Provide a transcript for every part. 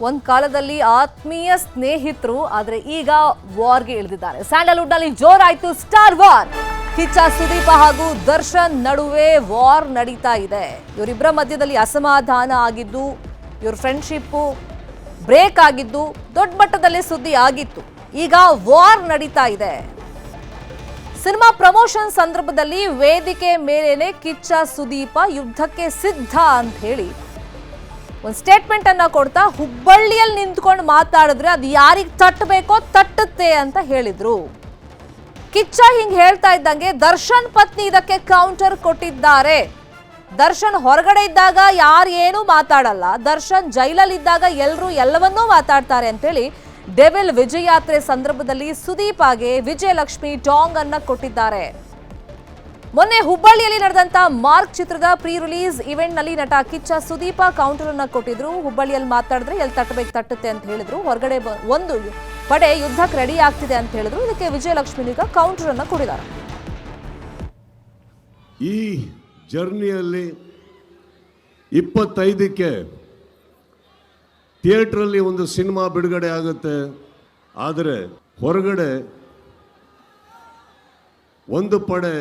ಒಂದ್ ಕಾಲದಲ್ಲಿ ಆತ್ಮೀಯ ಸ್ನೇಹಿತರು ಆದ್ರೆ ಈಗ ವಾರ್ಗೆ ಇಳಿದಿದ್ದಾರೆ. ಸ್ಯಾಂಡಲ್ವುಡ್ ನಲ್ಲಿ ಜೋರಾಯ್ತು ಸ್ಟಾರ್ ವಾರ್. ಕಿಚ್ಚ ಸುದೀಪ ಹಾಗೂ ದರ್ಶನ್ ನಡುವೆ ವಾರ್ ನಡೀತಾ ಇದೆ. ಇವರಿಬ್ಬರ ಮಧ್ಯದಲ್ಲಿ ಅಸಮಾಧಾನ ಆಗಿದ್ದು, ಇವ್ರ ಫ್ರೆಂಡ್ಶಿಪ್ ಬ್ರೇಕ್ ಆಗಿದ್ದು ದೊಡ್ಡ ಮಟ್ಟದಲ್ಲಿ ಸುದ್ದಿ ಆಗಿತ್ತು. ಈಗ ವಾರ್ ನಡೀತಾ ಇದೆ. ಸಿನಿಮಾ ಪ್ರಮೋಷನ್ ಸಂದರ್ಭದಲ್ಲಿ ವೇದಿಕೆ ಮೇಲೇನೆ ಕಿಚ್ಚ ಸುದೀಪ ಯುದ್ಧಕ್ಕೆ ಸಿದ್ಧ ಅಂತ ಹೇಳಿ ಒಂದು ಸ್ಟೇಟ್ಮೆಂಟ್ ಅನ್ನ ಕೊಡ್ತಾ ಹುಬ್ಬಳ್ಳಿಯಲ್ಲಿ ನಿಂತ್ಕೊಂಡು ಮಾತಾಡಿದ್ರೆ ಅದು ಯಾರಿಗೆ ತಟ್ಟಬೇಕೋ ತಟ್ಟುತ್ತೆ ಅಂತ ಹೇಳಿದ್ರು. ಕಿಚ್ಚ ಹಿಂಗ್ ಹೇಳ್ತಾ ಇದ್ದಂಗೆ ದರ್ಶನ್ ಪತ್ನಿ ಇದಕ್ಕೆ ಕೌಂಟರ್ ಕೊಟ್ಟಿದ್ದಾರೆ. ದರ್ಶನ್ ಹೊರಗಡೆ ಇದ್ದಾಗ ಯಾರು ಏನೂ ಮಾತಾಡಲ್ಲ, ದರ್ಶನ್ ಜೈಲಲ್ಲಿ ಇದ್ದಾಗ ಎಲ್ಲರೂ ಎಲ್ಲವನ್ನೂ ಮಾತಾಡ್ತಾರೆ ಅಂತೇಳಿ ಡೆವಿಲ್ ವಿಜಯಯಾತ್ರೆ ಸಂದರ್ಭದಲ್ಲಿ ಸುದೀಪಾಗೆ ವಿಜಯಲಕ್ಷ್ಮಿ ಟಾಂಗ್ ಅನ್ನ ಕೊಟ್ಟಿದ್ದಾರೆ. ಮೊನ್ನೆ ಹುಬ್ಬಳ್ಳಿಯಲ್ಲಿ ನಡೆದಂತ ಮಾರ್ಕ್ ಚಿತ್ರದ ಪ್ರೀ ರಿಲೀಸ್ ಇವೆಂಟ್ ನಲ್ಲಿ ನಟ ಕಿಚ್ಚ ಸುದೀಪ ಕೌಂಟರ್ ಅನ್ನ ಕೊಟ್ಟಿದ್ರು. ಹುಬ್ಬಳ್ಳಿಯಲ್ಲಿ ಮಾತಾಡಿದ್ರೆ ಎಲ್ಲಿ ತಟ್ಟುತ್ತೆ ಅಂತ ಹೇಳಿದ್ರು. ಹೊರಗಡೆ ಒಂದು ಪಡೆ ಯುದ್ಧಕ್ಕೆ ರೆಡಿ ಆಗ್ತಿದೆ ಅಂತ ಹೇಳಿದ್ರು. ಇದಕ್ಕೆ ವಿಜಯಲಕ್ಷ್ಮಿ ಈಗ ಕೌಂಟರ್ ಅನ್ನ ಕೊಟ್ಟಿದ್ದಾರೆ. ಈ ಜರ್ನಿಯಲ್ಲಿ 25ಕ್ಕೆ ಥಿಯೇಟ್ರಲ್ಲಿ ಒಂದು ಸಿನಿಮಾ ಬಿಡುಗಡೆ ಆಗುತ್ತೆ. ಆದರೆ ಹೊರಗಡೆ ಒಂದು ಪಡೆ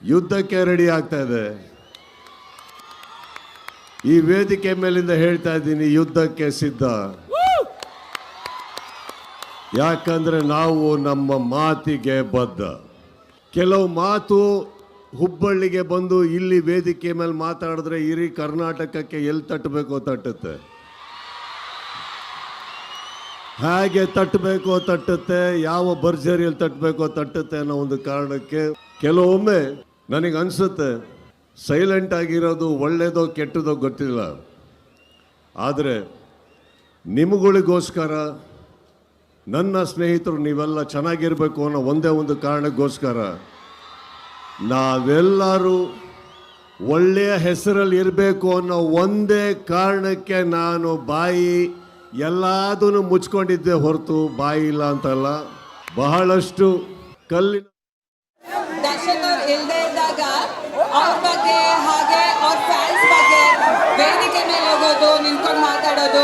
ಯುದ್ಧಕ್ಕೆ ರೆಡಿ ಆಗ್ತಾ ಇದೆ. ಈ ವೇದಿಕೆ ಮೇಲಿಂದ ಹೇಳ್ತಾ ಇದ್ದೀನಿ, ಯುದ್ಧಕ್ಕೆ ಸಿದ್ಧ. ಯಾಕಂದ್ರೆ ನಾವು ನಮ್ಮ ಮಾತಿಗೆ ಬದ್ಧ. ಕೆಲವು ಮಾತು ಹುಬ್ಬಳ್ಳಿಗೆ ಬಂದು ಇಲ್ಲಿ ವೇದಿಕೆ ಮೇಲೆ ಮಾತಾಡಿದ್ರೆ ಇಡೀ ಕರ್ನಾಟಕಕ್ಕೆ ಎಲ್ಲಿ ತಟ್ಟಬೇಕೋ ತಟ್ಟುತ್ತೆ, ಹೇಗೆ ತಟ್ಟಬೇಕೋ ತಟ್ಟುತ್ತೆ, ಯಾವ ಭರ್ಜರಿಯಲ್ಲಿ ತಟ್ಟಬೇಕೋ ತಟ್ಟುತ್ತೆ ಅನ್ನೋ ಒಂದು ಕಾರಣಕ್ಕೆ ಕೆಲವೊಮ್ಮೆ ನನಗೆ ಅನಿಸುತ್ತೆ ಸೈಲೆಂಟ್ ಆಗಿರೋದು ಒಳ್ಳೆಯದೋ ಕೆಟ್ಟದೋ ಗೊತ್ತಿಲ್ಲ. ಆದರೆ ನಿಮಗಳಿಗೋಸ್ಕರ, ನನ್ನ ಸ್ನೇಹಿತರು ನೀವೆಲ್ಲ ಚೆನ್ನಾಗಿರಬೇಕು ಅನ್ನೋ ಒಂದೇ ಒಂದು ಕಾರಣಕ್ಕೋಸ್ಕರ ನಾವೆಲ್ಲರೂ ಒಳ್ಳೆಯ ಹೆಸರಲ್ಲಿ ಇರಬೇಕು ಅನ್ನೋ ಒಂದೇ ಕಾರಣಕ್ಕೆ ನಾನು ಬಾಯಿ ಎಲ್ಲದನ್ನು ಮುಚ್ಕೊಂಡಿದ್ದೆ ಹೊರತು ಬಾಯಿ ಇಲ್ಲ ಅಂತಲ್ಲ. ಬಹಳಷ್ಟು ಕಲ್ಲಿನ ದರ್ಶನ್ ಅವ್ರು ಇಲ್ಲದೆ ಇದ್ದಾಗ ಅವ್ರ ಬಗ್ಗೆ ಹಾಗೆ ಅವ್ರ ಫ್ಯಾನ್ಸ್ ಬಗ್ಗೆ ವೇದಿಕೆ ಮೇಲೆ ಹೋಗೋದು, ನಿಂತ್ಕೊಂಡು ಮಾತಾಡೋದು,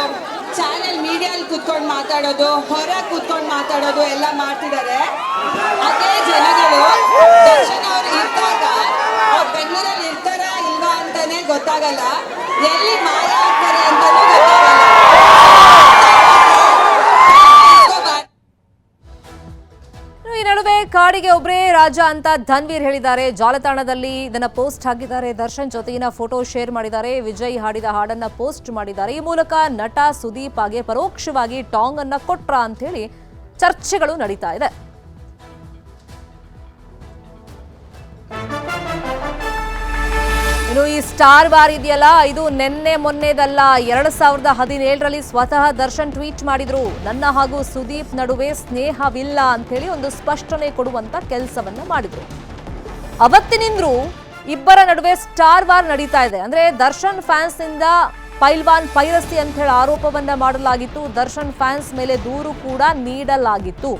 ಚಾನೆಲ್ ಮೀಡಿಯಲ್ಲಿ ಕೂತ್ಕೊಂಡು ಮಾತಾಡೋದು, ಹೊರ ಕೂತ್ಕೊಂಡು ಮಾತಾಡೋದು ಎಲ್ಲ ಮಾಡ್ತಿದ್ದಾರೆ. ಅದೇ ಜನಗಳು ದರ್ಶನ್ ಅವ್ರು ಇದ್ದಾಗ ಅವ್ರು ಬೆಂಗಳೂರಲ್ಲಿ ಇರ್ತಾರ ಇಲ್ವಾ ಅಂತಾನೆ ಗೊತ್ತಾಗಲ್ಲ, ಎಲ್ಲಿ ಮಾಯ ಆಗ್ತಾರೆ ಅಂತಾನೂ ಗೊತ್ತಾಗಲ್ಲ. ಈ ನಡುವೆ ಕಾಡಿಗೆ ಒಬ್ಬರೇ ರಾಜ ಅಂತ ಧನ್ವೀರ್ ಹೇಳಿದ್ದಾರೆ. ಜಾಲತಾಣದಲ್ಲಿ ಇದನ್ನ ಪೋಸ್ಟ್ ಹಾಕಿದ್ದಾರೆ. ದರ್ಶನ್ ಜೊತೆಗಿನ ಫೋಟೋ ಶೇರ್ ಮಾಡಿದ್ದಾರೆ. ವಿಜಯ್ ಹಾಡಿದ ಹಾಡನ್ನ ಪೋಸ್ಟ್ ಮಾಡಿದ್ದಾರೆ. ಈ ಮೂಲಕ ನಟ ಸುದೀಪ್ ಆಗಿ ಪರೋಕ್ಷವಾಗಿ ಟಾಂಗ್ ಅನ್ನ ಕೊಟ್ರ ಅಂತ ಹೇಳಿ ಚರ್ಚೆಗಳು ನಡೀತಾ ಇದೆ. ಇನ್ನು ಈ ಸ್ಟಾರ್ ವಾರ್ ಇದೆಯಲ್ಲ, ಇದು ನಿನ್ನೆ ಮೊನ್ನೆದಲ್ಲ. 2017ರಲ್ಲಿ ಸ್ವತಃ ದರ್ಶನ್ ಟ್ವೀಟ್ ಮಾಡಿದ್ರು, ನನ್ನ ಹಾಗೂ ಸುದೀಪ್ ನಡುವೆ ಸ್ನೇಹವಿಲ್ಲ ಅಂತ ಹೇಳಿ ಒಂದು ಸ್ಪಷ್ಟನೆ ಕೊಡುವಂತ ಕೆಲಸವನ್ನ ಮಾಡಿದ್ರು. ಅವತ್ತಿನಿಂದ್ರೂ ಇಬ್ಬರ ನಡುವೆ ಸ್ಟಾರ್ ವಾರ್ ನಡೀತಾ ಇದೆ. ಅಂದ್ರೆ ದರ್ಶನ್ ಫ್ಯಾನ್ಸ್ ನಿಂದ ಪೈಲ್ವಾನ್ ಪೈರಸಿ ಅಂತ ಹೇಳಿ ಆರೋಪವನ್ನ ಮಾಡಲಾಗಿತ್ತು. ದರ್ಶನ್ ಫ್ಯಾನ್ಸ್ ಮೇಲೆ ದೂರು ಕೂಡ ನೀಡಲಾಗಿತ್ತು.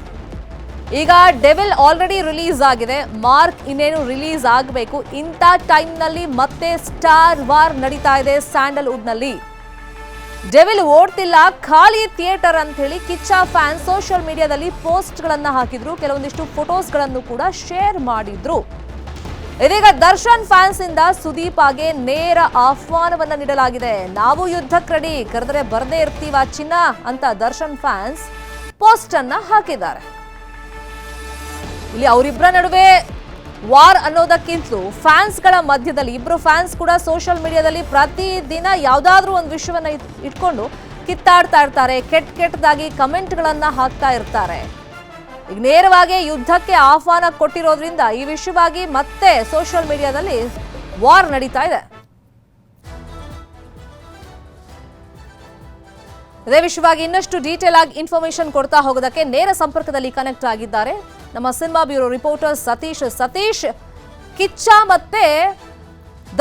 ಈಗ ಡೆವಿಲ್ ಆಲ್ರೆಡಿ ರಿಲೀಸ್ ಆಗಿದೆ, ಮಾರ್ಕ್ ಇನ್ನೇನು ರಿಲೀಸ್ ಆಗಬೇಕು. ಇಂಥ ಟೈಮ್ನಲ್ಲಿ ಮತ್ತೆ ಸ್ಟಾರ್ ವಾರ್ ನಡೀತಾ ಇದೆ ಸ್ಯಾಂಡಲ್ವುಡ್ ನಲ್ಲಿ. ಡೆವಿಲ್ ಓಡ್ತಿಲ್ಲ, ಖಾಲಿ ಥಿಯೇಟರ್ ಅಂತ ಹೇಳಿ ಕಿಚ್ಚ ಫ್ಯಾನ್ ಸೋಷಿಯಲ್ ಮೀಡಿಯಾದಲ್ಲಿ ಪೋಸ್ಟ್ ಗಳನ್ನ ಹಾಕಿದ್ರು. ಕೆಲವೊಂದಿಷ್ಟು ಫೋಟೋಸ್ ಗಳನ್ನು ಕೂಡ ಶೇರ್ ಮಾಡಿದ್ರು. ಇದೀಗ ದರ್ಶನ್ ಫ್ಯಾನ್ಸ್ ಇಂದ ಸುದೀಪ್ ಆಗಿ ನೇರ ಆಹ್ವಾನವನ್ನ ನೀಡಲಾಗಿದೆ. ನಾವು ಯುದ್ಧಕ್ಕೆ ರೆಡಿ, ಕರೆದ್ರೆ ಬರದೇ ಇರ್ತೀವ ಚಿನ್ನ ಅಂತ ದರ್ಶನ್ ಫ್ಯಾನ್ಸ್ ಪೋಸ್ಟ್ ಅನ್ನ ಹಾಕಿದ್ದಾರೆ. ಇಲ್ಲಿ ಅವರಿಬ್ಬರ ನಡುವೆ ವಾರ್ ಅನ್ನೋದಕ್ಕಿಂತಲೂ ಫ್ಯಾನ್ಸ್ಗಳ ಮಧ್ಯದಲ್ಲಿ ಇಬ್ಬರು ಫ್ಯಾನ್ಸ್ ಕೂಡ ಸೋಷಿಯಲ್ ಮೀಡಿಯಾದಲ್ಲಿ ಪ್ರತಿದಿನ ಯಾವುದಾದ್ರೂ ಒಂದು ವಿಷಯವನ್ನ ಇಟ್ಕೊಂಡು ಕಿತ್ತಾಡ್ತಾ ಇರ್ತಾರೆ. ಕೆಟ್ಟದಾಗಿ ಕಮೆಂಟ್ಗಳನ್ನ ಹಾಕ್ತಾ ಇರ್ತಾರೆ. ಈಗ ನೇರವಾಗಿ ಯುದ್ಧಕ್ಕೆ ಆಹ್ವಾನ ಕೊಟ್ಟಿರೋದ್ರಿಂದ ಈ ವಿಷಯವಾಗಿ ಮತ್ತೆ ಸೋಷಿಯಲ್ ಮೀಡಿಯಾದಲ್ಲಿ ವಾರ್ ನಡೀತಾ ಇದೆ. ಇದೇ ವಿಷಯವಾಗಿ ಇನ್ನಷ್ಟು ಡೀಟೇಲ್ ಆಗಿ ಇನ್ಫಾರ್ಮೇಶನ್ ಕೊಡ್ತಾ ಹೋಗೋದಕ್ಕೆ ನೇರ ಸಂಪರ್ಕದಲ್ಲಿ ಕನೆಕ್ಟ್ ಆಗಿದ್ದಾರೆ ನಮ್ಮ cinema bureau reporter Satish. Kichcha ಮತ್ತೆ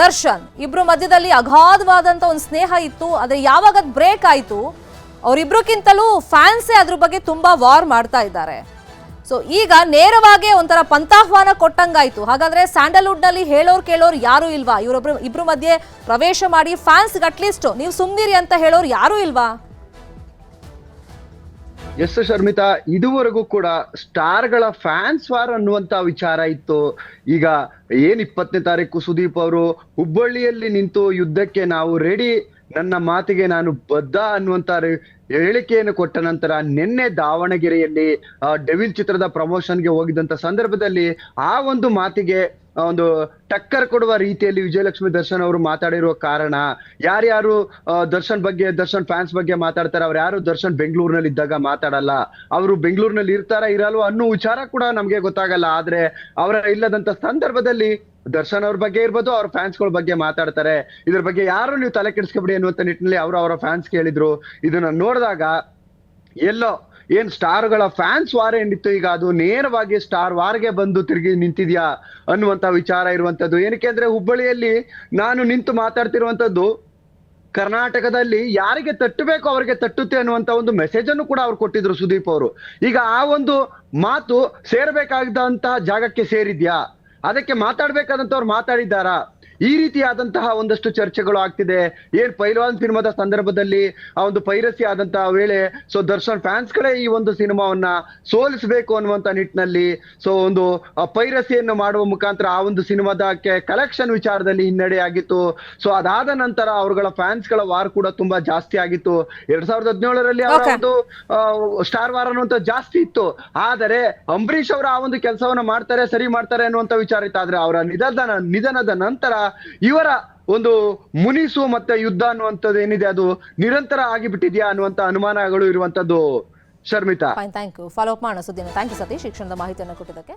ದರ್ಶನ್ ಇಬ್ರು ಮಧ್ಯದಲ್ಲಿ ಅಗಾಧವಾದಂತ ಒಂದು ಸ್ನೇಹ ಇತ್ತು. ಆದ್ರೆ ಯಾವಾಗ ಬ್ರೇಕ್ ಆಯ್ತು, ಅವರಿಬ್ರಿಗಿಂತಲೂ ಫ್ಯಾನ್ಸೇ ಅದ್ರ ಬಗ್ಗೆ ತುಂಬಾ ವಾರ್ ಮಾಡ್ತಾ ಇದ್ದಾರೆ. ಸೊ ಈಗ ನೇರವಾಗಿ ಒಂಥರ ಪಂಥಾಹ್ವಾನ ಕೊಟ್ಟಂಗಾಯ್ತು. ಹಾಗಾದ್ರೆ ಸ್ಯಾಂಡಲ್ವುಡ್ ನಲ್ಲಿ ಹೇಳೋರು ಕೇಳೋರು ಯಾರು ಇಲ್ವಾ? ಇಬ್ರು ಮಧ್ಯೆ ಪ್ರವೇಶ ಮಾಡಿ ಫ್ಯಾನ್ಸ್ ಅಟ್ಲೀಸ್ಟ್ ನೀವು ಸುಮ್ನಿರಿ ಅಂತ ಹೇಳೋರು ಯಾರು ಇಲ್ವಾ? ಎಸ್ ಶರ್ಮಿತಾ, ಇದುವರೆಗೂ ಕೂಡ ಸ್ಟಾರ್ಗಳ ಫ್ಯಾನ್ಸ್ ವಾರ್ ಅನ್ನುವಂತ ವಿಚಾರ ಇತ್ತು. ಈಗ 20ನೇ ತಾರೀಕು ಸುದೀಪ್ ಅವರು ಹುಬ್ಬಳ್ಳಿಯಲ್ಲಿ ನಿಂತು ಯುದ್ಧಕ್ಕೆ ನಾವು ರೆಡಿ, ನನ್ನ ಮಾತಿಗೆ ನಾನು ಬದ್ಧ ಅನ್ನುವಂತ ಹೇಳಿಕೆಯನ್ನು ಕೊಟ್ಟ ನಂತರ ನಿನ್ನೆ ದಾವಣಗೆರೆಯಲ್ಲಿ ಡೆವಿಲ್ ಚಿತ್ರದ ಪ್ರಮೋಷನ್ಗೆ ಹೋಗಿದ್ದಂತ ಸಂದರ್ಭದಲ್ಲಿ ಆ ಒಂದು ಮಾತಿಗೆ ಒಂದು ಟಕ್ಕರ್ ಕೊಡುವ ರೀತಿಯಲ್ಲಿ ವಿಜಯಲಕ್ಷ್ಮಿ ದರ್ಶನ್ ಅವರು ಮಾತಾಡಿರುವ ಕಾರಣ, ಯಾರ್ಯಾರು ದರ್ಶನ್ ಫ್ಯಾನ್ಸ್ ಬಗ್ಗೆ ಮಾತಾಡ್ತಾರೆ, ಅವ್ರು ಯಾರು ದರ್ಶನ್ ಬೆಂಗಳೂರಿನಲ್ಲಿ ಇದ್ದಾಗ ಮಾತಾಡಲ್ಲ, ಅವರು ಬೆಂಗಳೂರಿನಲ್ಲಿ ಇರ್ತಾರ ಇರಲ್ವ ಅನ್ನೋ ವಿಚಾರ ಕೂಡ ನಮ್ಗೆ ಗೊತ್ತಾಗಲ್ಲ. ಆದ್ರೆ ಅವರ ಇಲ್ಲದಂತ ಸಂದರ್ಭದಲ್ಲಿ ದರ್ಶನ್ ಅವ್ರ ಬಗ್ಗೆ ಇರ್ಬೋದು, ಅವ್ರ ಫ್ಯಾನ್ಸ್ಗಳ ಬಗ್ಗೆ ಮಾತಾಡ್ತಾರೆ. ಇದ್ರ ಬಗ್ಗೆ ಯಾರು ನೀವು ತಲೆ ಕೆಡಿಸ್ಕೊಬಿಡಿ ಅನ್ನುವಂತ ನಿಟ್ಟಿನಲ್ಲಿ ಅವರ ಫ್ಯಾನ್ಸ್ ಕೇಳಿದ್ರು. ಇದನ್ನ ನೋಡಿದಾಗ ಎಲ್ಲೋ ಏನ್ ಸ್ಟಾರ್ಗಳ ಫ್ಯಾನ್ಸ್ ವಾರ್ ಏನಿತ್ತು, ಈಗ ಅದು ನೇರವಾಗಿ ಸ್ಟಾರ್ ವಾರ್ಗೆ ಬಂದು ತಿರುಗಿ ನಿಂತಿದ್ಯಾ ಅನ್ನುವಂತ ವಿಚಾರ ಇರುವಂತದ್ದು. ಏನಕ್ಕೆ ಅಂದ್ರೆ ಹುಬ್ಬಳ್ಳಿಯಲ್ಲಿ ನಾನು ನಿಂತು ಮಾತಾಡ್ತಿರುವಂತದ್ದು ಕರ್ನಾಟಕದಲ್ಲಿ ಯಾರಿಗೆ ತಟ್ಟಬೇಕು ಅವರಿಗೆ ತಟ್ಟುತ್ತೆ ಅನ್ನುವಂತ ಒಂದು ಮೆಸೇಜ್ ಅನ್ನು ಕೂಡ ಅವ್ರು ಕೊಟ್ಟಿದ್ರು ಸುದೀಪ್ ಅವರು. ಈಗ ಆ ಒಂದು ಮಾತು ಸೇರ್ಬೇಕಾದಂತಹ ಜಾಗಕ್ಕೆ ಸೇರಿದ್ಯಾ, ಅದಕ್ಕೆ ಮಾತಾಡ್ಬೇಕಾದಂತವ್ರು ಮಾತಾಡಿದ್ದಾರಾ? ಈ ರೀತಿಯಾದಂತಹ ಒಂದಷ್ಟು ಚರ್ಚೆಗಳು ಆಗ್ತಿದೆ. ಏನ್ ಪೈಲ್ವಾನ್ ಸಿನಿಮಾದ ಸಂದರ್ಭದಲ್ಲಿ ಆ ಒಂದು ಪೈರಸಿ ಆದಂತಹ ವೇಳೆ ದರ್ಶನ್ ಫ್ಯಾನ್ಸ್ಗಳೇ ಈ ಒಂದು ಸಿನಿಮಾವನ್ನ ಸೋಲಿಸಬೇಕು ಅನ್ನುವಂತ ನಿಟ್ಟಿನಲ್ಲಿ ಒಂದು ಪೈರಸಿಯನ್ನು ಮಾಡುವ ಮುಖಾಂತರ ಆ ಒಂದು ಸಿನಿಮಾದಕ್ಕೆ ಕಲೆಕ್ಷನ್ ವಿಚಾರದಲ್ಲಿ ಹಿನ್ನಡೆ ಆಗಿತ್ತು. ಅದಾದ ನಂತರ ಅವರುಗಳ ಫ್ಯಾನ್ಸ್ಗಳ ವಾರ್ ಕೂಡ ತುಂಬಾ ಜಾಸ್ತಿ ಆಗಿತ್ತು. 2017ರಲ್ಲಿ ಅವರ ಒಂದು ಸ್ಟಾರ್ ವಾರ್ ಅನ್ನುವಂತ ಜಾಸ್ತಿ ಇತ್ತು. ಆದರೆ ಅಂಬರೀಷ್ ಅವರ ಆ ಒಂದು ಕೆಲಸವನ್ನ ಮಾಡ್ತಾರೆ, ಸರಿ ಮಾಡ್ತಾರೆ ಅನ್ನುವಂತ ವಿಚಾರ ಇತ್ತು. ಆದ್ರೆ ಅವರ ನಿಧನದ ನಂತರ ಇವರ ಒಂದು ಮುನಿಸು ಮತ್ತೆ ಯುದ್ಧ ಅನ್ನುವಂಥದ್ದು ಏನಿದೆ ಅದು ನಿರಂತರ ಆಗಿಬಿಟ್ಟಿದ್ಯಾ ಅನ್ನುವಂತ ಅನುಮಾನಗಳು ಇರುವಂತದ್ದು Sharmitha. Thank you. Follow up ಮಾಡೋಣ ಸುದ್ದಿನ. ಥ್ಯಾಂಕ್ ಯು ಸತೀಶ್, ಶಿಕ್ಷಣದ ಮಾಹಿತಿಯನ್ನು ಕೊಟ್ಟಿದ್ದಕ್ಕೆ.